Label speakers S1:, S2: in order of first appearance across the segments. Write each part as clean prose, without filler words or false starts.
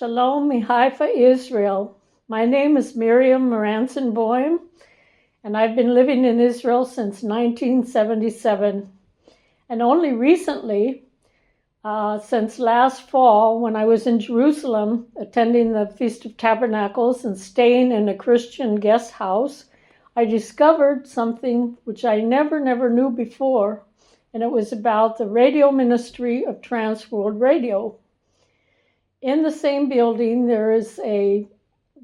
S1: Shalom, Haifa, Israel. My name is Miriam Moranson-Boym, and I've been living in Israel since 1977. And only recently, since last fall, when I was in Jerusalem attending the Feast of Tabernacles and staying in a Christian guest house, I discovered something which I never knew before, and it was about the radio ministry of Trans World Radio. In the same building, there is a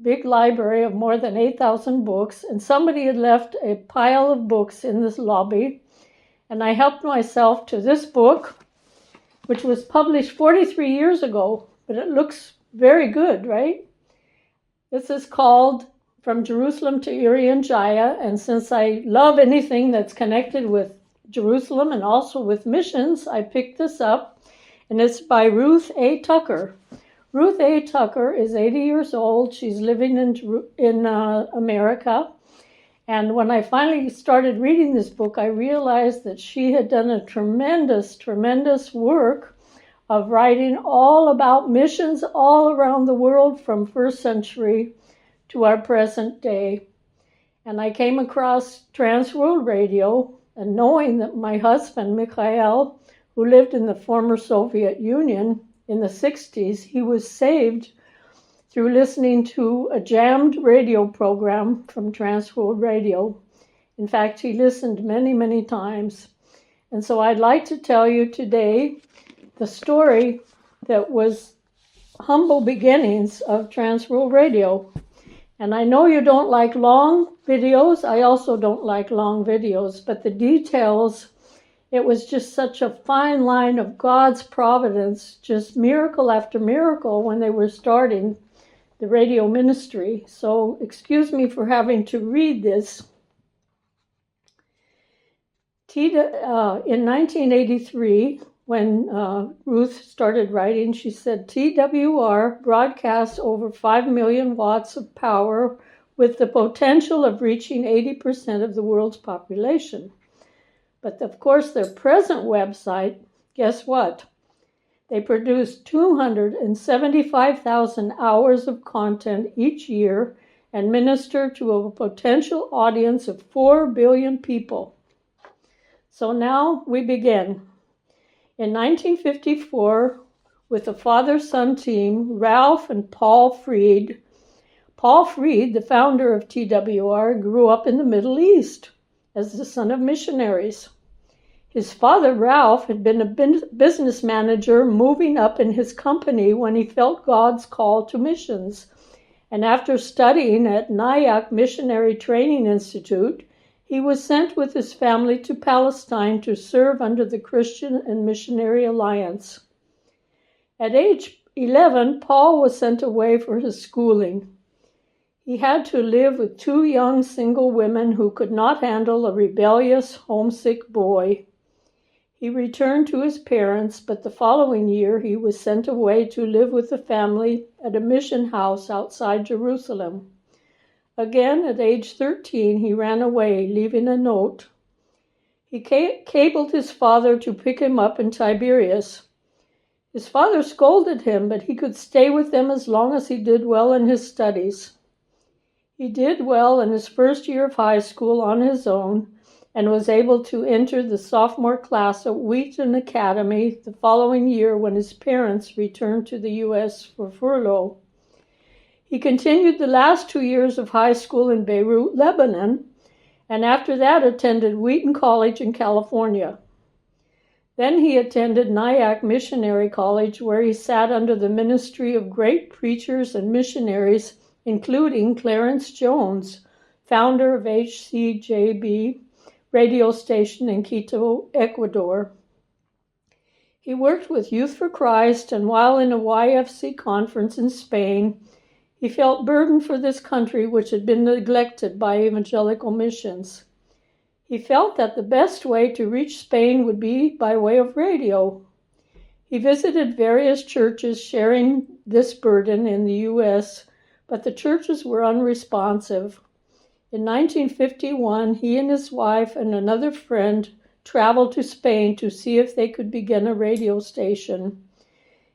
S1: big library of more than 8,000 books, and somebody had left a pile of books in this lobby, and I helped myself to this book, which was published 43 years ago, but it looks very good, right? This is called From Jerusalem to Irian Jaya, and since I love anything that's connected with Jerusalem and also with missions, I picked this up, and it's by Ruth A. Tucker. Ruth A. Tucker is 80 years old. She's living in America. And when I finally started reading this book, I realized that she had done a tremendous work of writing all about missions all around the world from first century to our present day. And I came across Trans World Radio, and knowing that my husband, Mikhail, who lived in the former Soviet Union, in the 60s, he was saved through listening to a jammed radio program from Trans World Radio. In fact, he listened many times. And so I'd like to tell you today the story that was humble beginnings of Trans World Radio. And I know you don't like long videos. I also don't like long videos, but the details, it was just such a fine line of God's providence, just miracle after miracle when they were starting the radio ministry. So excuse me for having to read this. In 1983, when Ruth started writing, she said, TWR broadcasts over 5 million watts of power with the potential of reaching 80% of the world's population. But of course, their present website, guess what? They produce 275,000 hours of content each year and minister to a potential audience of 4 billion people. So now we begin. In 1954, with the father-son team, Ralph and Paul Freed. Paul Freed, the founder of TWR, grew up in the Middle East as the son of missionaries. His father, Ralph, had been a business manager moving up in his company when he felt God's call to missions. And after studying at Nyack Missionary Training Institute, he was sent with his family to Palestine to serve under the Christian and Missionary Alliance. At age 11, Paul was sent away for his schooling. He had to live with 2 young single women who could not handle a rebellious, homesick boy. He returned to his parents, but the following year he was sent away to live with the family at a mission house outside Jerusalem. Again, at age 13, he ran away, leaving a note. He cabled his father to pick him up in Tiberias. His father scolded him, but he could stay with them as long as he did well in his studies. He did well in his first year of high school on his own and was able to enter the sophomore class at Wheaton Academy the following year when his parents returned to the U.S. for furlough. He continued the last 2 years of high school in Beirut, Lebanon, and after that attended Wheaton College in California. Then he attended Nyack Missionary College, where he sat under the ministry of great preachers and missionaries, including Clarence Jones, founder of HCJB radio station in Quito, Ecuador. He worked with Youth for Christ, and while in a YFC conference in Spain, he felt burdened for this country which had been neglected by evangelical missions. He felt that the best way to reach Spain would be by way of radio. He visited various churches sharing this burden in the U.S., but the churches were unresponsive. In 1951, he and his wife and another friend traveled to Spain to see if they could begin a radio station.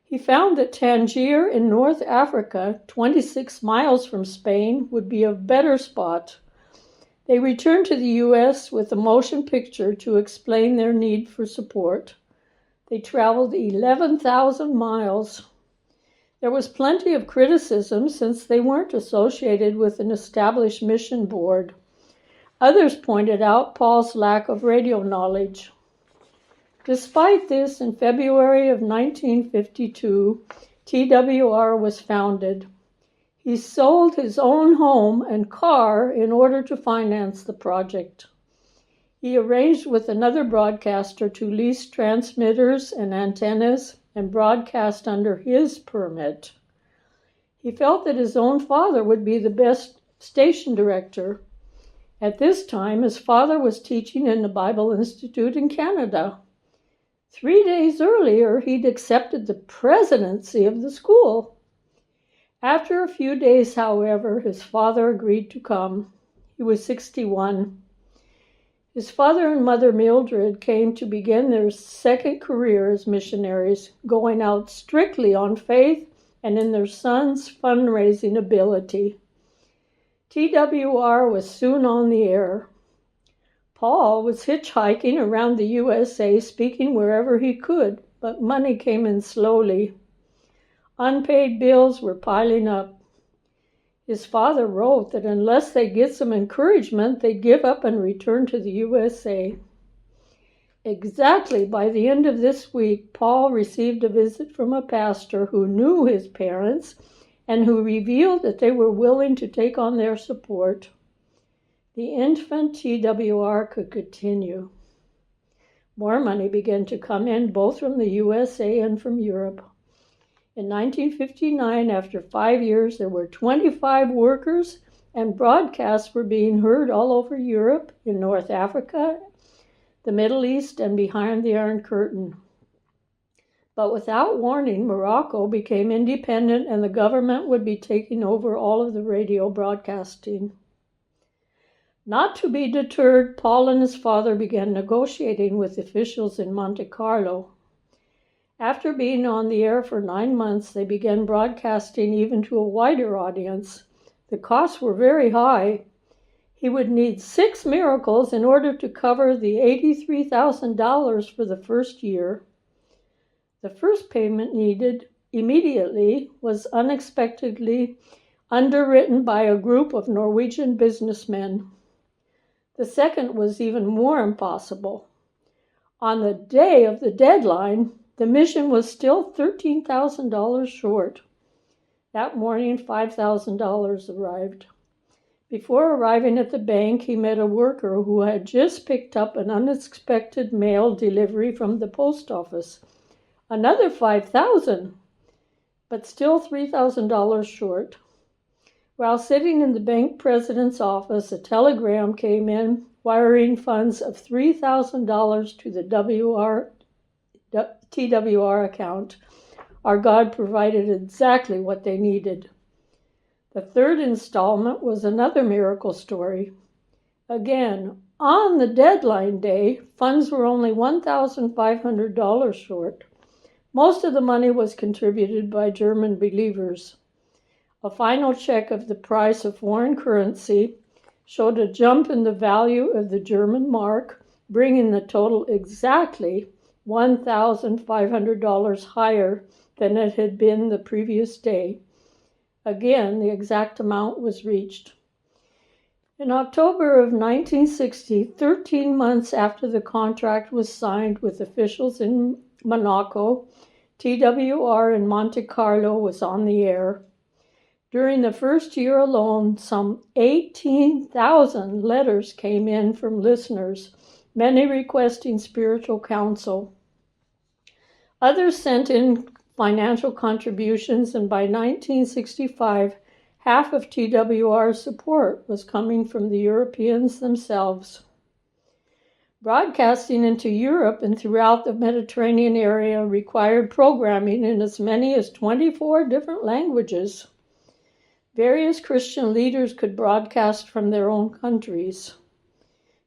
S1: He He found that Tangier in North Africa, 26 miles from Spain, would be a better spot. They returned to the U.S. with a motion picture to explain their need for support. They traveled 11,000 miles. There was plenty of criticism since they weren't associated with an established mission board. Others pointed out Paul's lack of radio knowledge. Despite this, in February of 1952, TWR was founded. He sold his own home and car in order to finance the project. He arranged with another broadcaster to lease transmitters and antennas and broadcast under his permit. He felt that his own father would be the best station director. At this time, his father was teaching in the Bible Institute in Canada. 3 days earlier, he'd accepted the presidency of the school. After a few days, however, his father agreed to come. He was 61. His father and mother, Mildred, came to begin their second career as missionaries, going out strictly on faith and in their son's fundraising ability. TWR was soon on the air. Paul was hitchhiking around the USA, speaking wherever he could, but money came in slowly. Unpaid bills were piling up. His father wrote that unless they get some encouragement, they'd give up and return to the USA. Exactly by the end of this week, Paul received a visit from a pastor who knew his parents and who revealed that they were willing to take on their support. The infant TWR could continue. More money began to come in, both from the USA and from Europe. In 1959, after 5 years, there were 25 workers, and broadcasts were being heard all over Europe, in North Africa, the Middle East, and behind the Iron Curtain. But without warning, Morocco became independent, and the government would be taking over all of the radio broadcasting. Not to be deterred, Paul and his father began negotiating with officials in Monte Carlo. After being on the air for 9 months, they began broadcasting even to a wider audience. The costs were very high. He would need 6 miracles in order to cover the $83,000 for the first year. The first payment needed immediately was unexpectedly underwritten by a group of Norwegian businessmen. The second was even more impossible. On the day of the deadline, the mission was still $13,000 short. That morning, $5,000 arrived. Before arriving at the bank, he met a worker who had just picked up an unexpected mail delivery from the post office. Another $5,000, but still $3,000 short. While sitting in the bank president's office, a telegram came in wiring funds of $3,000 to the TWR account. Our God provided exactly what they needed. The third installment was another miracle story. Again, on the deadline day, funds were only $1,500 short. Most of the money was contributed by German believers. A final check of the price of foreign currency showed a jump in the value of the German mark, bringing the total exactly $1,500 higher than it had been the previous day. Again, the exact amount was reached. In October of 1960, 13 months after the contract was signed with officials in Monaco, TWR in Monte Carlo was on the air. During the first year alone, some 18,000 letters came in from listeners, many requesting spiritual counsel. Others sent in financial contributions, and by 1965, half of TWR's support was coming from the Europeans themselves. Broadcasting into Europe and throughout the Mediterranean area required programming in as many as 24 different languages. Various Christian leaders could broadcast from their own countries.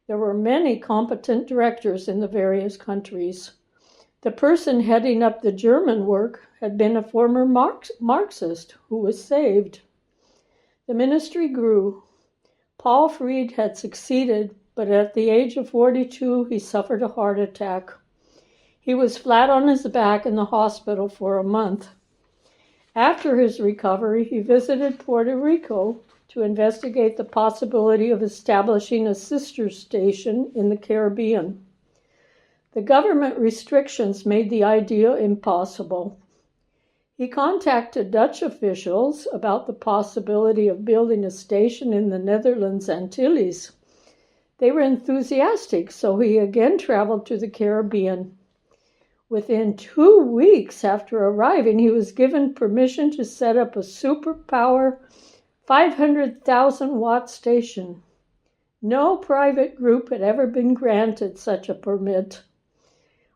S1: There were many competent directors in the various countries. The person heading up the German work had been a former Marxist who was saved. The ministry grew. Paul Fried had succeeded, but at the age of 42, he suffered a heart attack. He was flat on his back in the hospital for a month. After his recovery, he visited Puerto Rico to investigate the possibility of establishing a sister station in the Caribbean. The government restrictions made the idea impossible. He contacted Dutch officials about the possibility of building a station in the Netherlands Antilles. They were enthusiastic, so he again traveled to the Caribbean. Within 2 weeks after arriving, he was given permission to set up a superpower 500,000-watt station. No private group had ever been granted such a permit.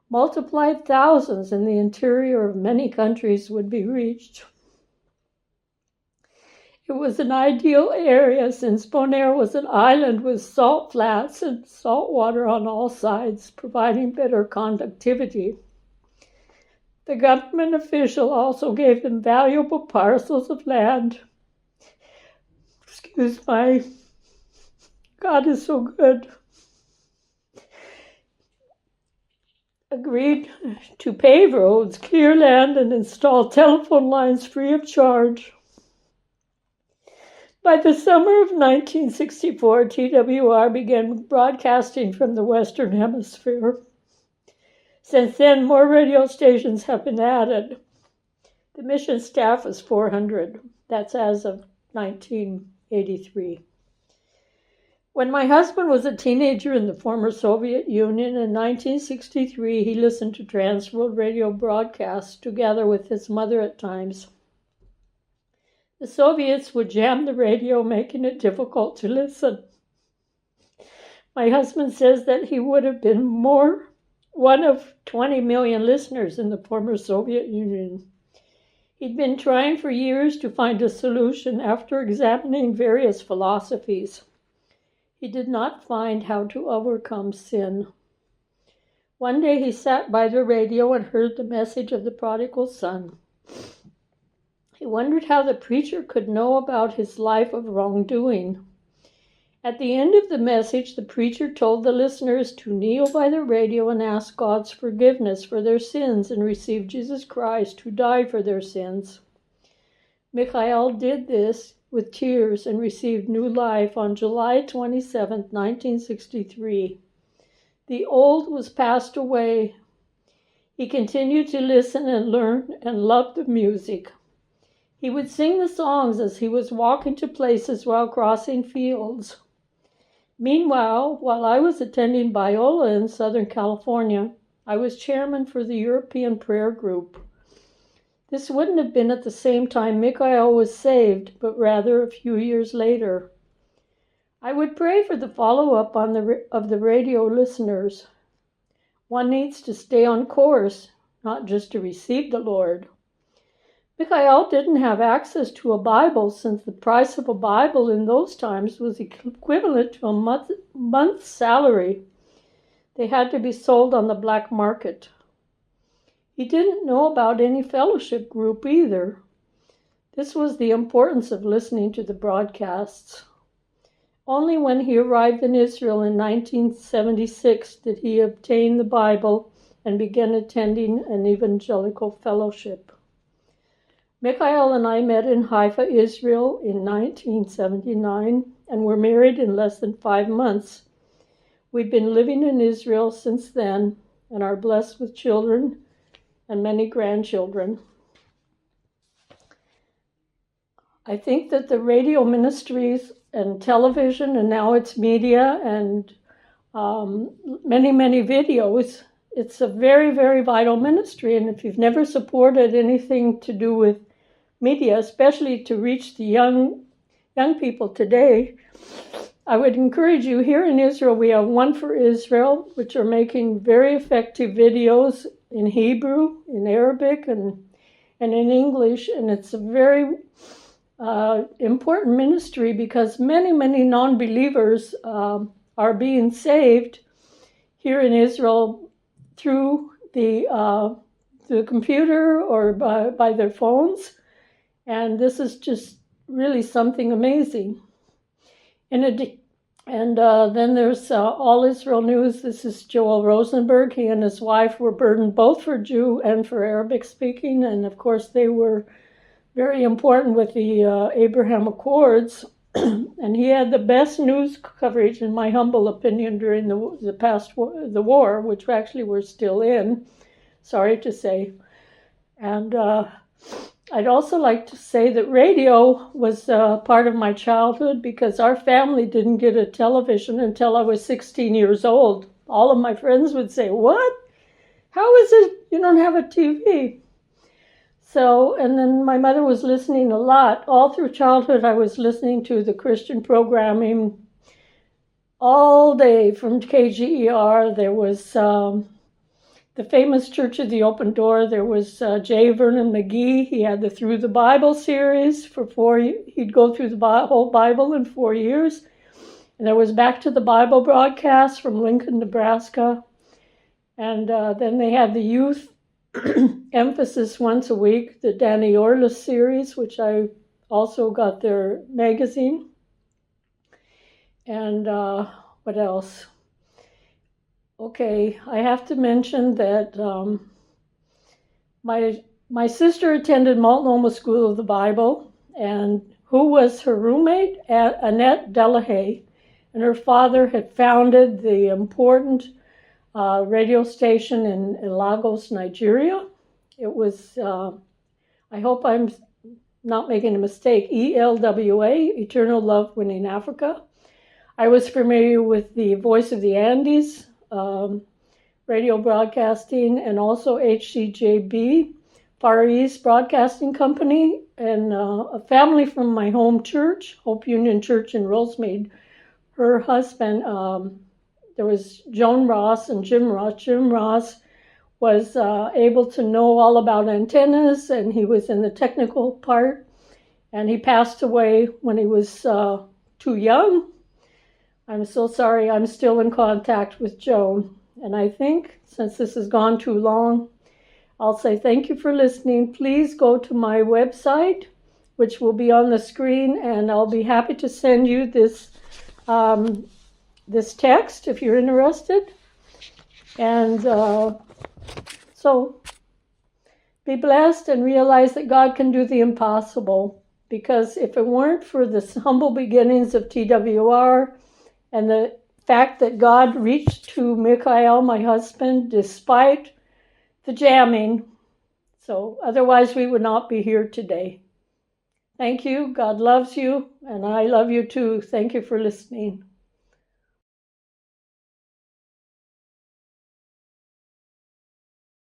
S1: Multiplied thousands in the interior of many countries would be reached. It was an ideal area since Bonaire was an island with salt flats and salt water on all sides, providing better conductivity. The government official also gave them valuable parcels of land. Excuse my, God is so good. Agreed to pave roads, clear land, and install telephone lines free of charge. By the summer of 1964, TWR began broadcasting from the Western Hemisphere. Since then, more radio stations have been added. The mission staff is 400. That's as of 1983. When my husband was a teenager in the former Soviet Union in 1963, he listened to Transworld Radio broadcasts together with his mother at times. The Soviets would jam the radio, making it difficult to listen. My husband says that he would have been one of 20 million listeners in the former Soviet Union. He'd been trying for years to find a solution after examining various philosophies. He did not find how to overcome sin. One day he sat by the radio and heard the message of the prodigal son. He wondered how the preacher could know about his life of wrongdoing. At the end of the message, the preacher told the listeners to kneel by the radio and ask God's forgiveness for their sins and receive Jesus Christ, who died for their sins. Mikhail did this with tears and received new life on July 27, 1963. The old was passed away. He continued to listen and learn and loved the music. He would sing the songs as he was walking to places while crossing fields. Meanwhile, while I was attending Biola in Southern California, I was chairman for the European Prayer Group. This wouldn't have been at the same time Mikhail was saved, but rather a few years later. I would pray for the follow-up of the radio listeners. One needs to stay on course, not just to receive the Lord. Mikhail didn't have access to a Bible since the price of a Bible in those times was equivalent to a month's salary. They had to be sold on the black market. He didn't know about any fellowship group either. This was the importance of listening to the broadcasts. Only when he arrived in Israel in 1976 did he obtain the Bible and began attending an evangelical fellowship. Mikhail and I met in Haifa, Israel in 1979 and were married in less than 5 months. We've been living in Israel since then and are blessed with children and many grandchildren. I think that the radio ministries and television, and now it's media and many videos, it's a very, very vital ministry. And if you've never supported anything to do with media, especially to reach the young people today, I would encourage you. Here in Israel, we have One for Israel, which are making very effective videos in Hebrew, in Arabic, and in English. And it's a very important ministry because many non-believers are being saved here in Israel through the computer or by their phones. And this is just really something amazing. And then there's All Israel News. This is Joel Rosenberg. He and his wife were burdened both for Jew and for Arabic speaking. And of course, they were very important with the Abraham Accords. And he had the best news coverage, in my humble opinion, during the war, which actually we're still in, sorry to say. And I'd also like to say that radio was part of my childhood, because our family didn't get a television until I was 16 years old. All of my friends would say, "What? How is it you don't have a TV?" So, and then my mother was listening a lot. All through childhood, I was listening to the Christian programming all day from KGER. There was the famous Church of the Open Door. There was J. Vernon McGee. He had the Through the Bible series for 4 years. He'd go through the whole Bible in 4 years. And there was Back to the Bible broadcast from Lincoln, Nebraska. And then they had the youth emphasis once a week, the Danny Orlis series, which I also got their magazine. And what else? Okay, I have to mention that my sister attended Multnomah School of the Bible, and who was her roommate? Annette Delahaye, and her father had founded the important radio station in Lagos, Nigeria. It was, I hope I'm not making a mistake, ELWA, Eternal Love Winning Africa. I was familiar with the Voice of the Andes radio broadcasting, and also HCJB, Far East Broadcasting Company, and a family from my home church, Hope Union Church in Rosemead. Her husband, there was Joan Ross and Jim Ross. Jim Ross was able to know all about antennas, and he was in the technical part, and he passed away when he was too young. I'm so sorry. I'm still in contact with Joan. And I think, since this has gone too long, I'll say thank you for listening. Please go to my website, which will be on the screen, and I'll be happy to send you this this text if you're interested. And so be blessed and realize that God can do the impossible, because if it weren't for the humble beginnings of TWR and the fact that God reached to Mikhail, my husband, despite the jamming, so otherwise we would not be here today. Thank you. God loves you, and I love you too. Thank you for listening.